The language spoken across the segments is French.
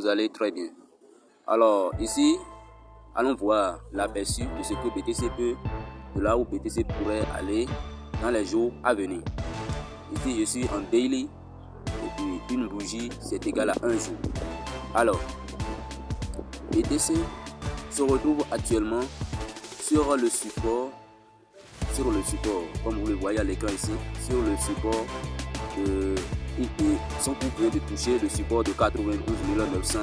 vous allez très bien. Alors ici, allons voir l'aperçu de ce que BTC peut, de là où BTC pourrait aller dans les jours à venir. Ici, je suis en daily et puis une bougie c'est égal à un jour. Alors, BTC se retrouve actuellement sur le support, comme vous le voyez à l'écran ici, sur le support de son cours vient de toucher le support de 92 900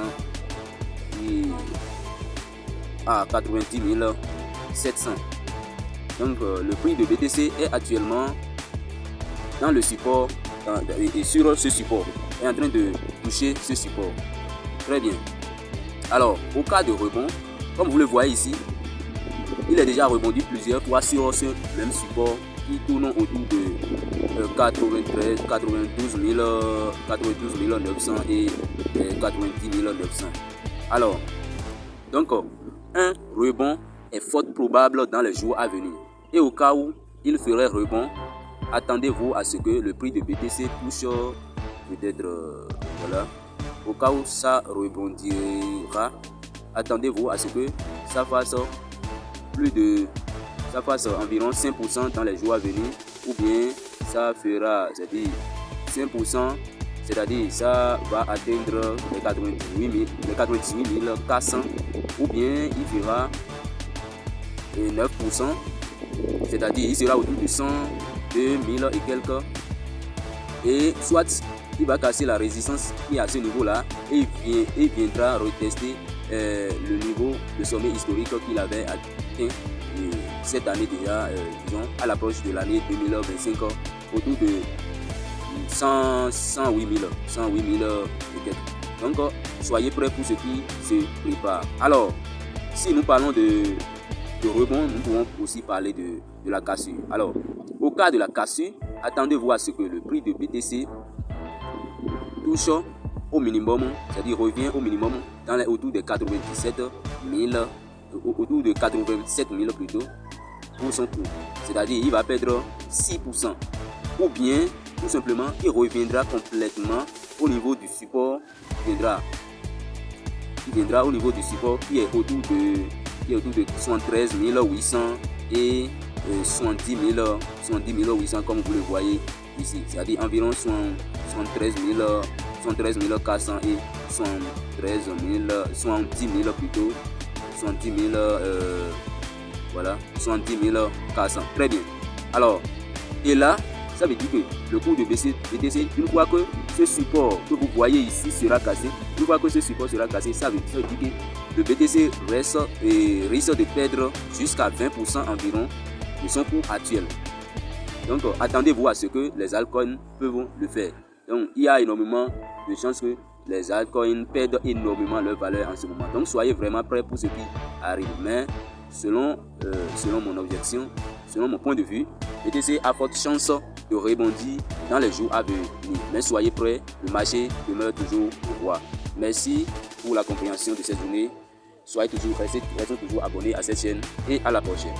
à 90 700. Donc le prix de BTC est actuellement dans le support et sur ce support est en train de toucher ce support. Très bien. Alors au cas de rebond, comme vous le voyez ici, il est déjà rebondi plusieurs fois sur ce même support qui tourne autour de 92 900 et 90 900. Alors, donc, un rebond est fort probable dans les jours à venir. Et au cas où il ferait rebond, attendez-vous à ce que le prix de BTC touche peut-être, voilà. Au cas où ça rebondira, attendez-vous à ce que ça fasse environ 5% dans les jours à venir, ou bien ça fera, c'est-à-dire 5%, c'est-à-dire ça va atteindre les 98 400, ou bien il fera 9%, c'est-à-dire il sera autour de 102 000 et quelques, et soit il va casser la résistance qui est à ce niveau-là et il viendra retester le niveau de sommet historique qu'il avait atteint cette année déjà, disons à l'approche de l'année 2025, autour de 108 000 et quelques. Donc soyez prêts pour ce qui se prépare. Alors si nous parlons de rebond, nous pouvons aussi parler de la cassure. Alors au cas de la cassure, attendez-vous à ce que le prix de BTC touche au minimum, c'est-à-dire revient au minimum autour de 97 000, autour de 87 000 plutôt pour son cours. C'est-à-dire il va perdre 6%, ou bien tout simplement il reviendra complètement au niveau du support, il viendra au niveau du support qui est autour de 73 800 et 70 800 comme vous le voyez ici, c'est-à-dire environ 73 400 et 70 000 plutôt, 70 400. Très bien. Alors, et là, ça veut dire que le cours de BTC, une fois que ce support que vous voyez ici sera cassé, ça veut dire que le BTC risque de perdre jusqu'à 20% environ de son cours actuel. Donc, attendez-vous à ce que les altcoins peuvent le faire. Donc, il y a énormément de chances que les altcoins perdent énormément leur valeur en ce moment. Donc, soyez vraiment prêts pour ce qui arrive. Mais, selon mon objection, selon mon point de vue, BTC a forte chance de rebondir dans les jours à venir. Mais soyez prêts, le marché demeure toujours roi. Merci pour la compréhension de cette journée. Restez toujours abonnés à cette chaîne et à la prochaine.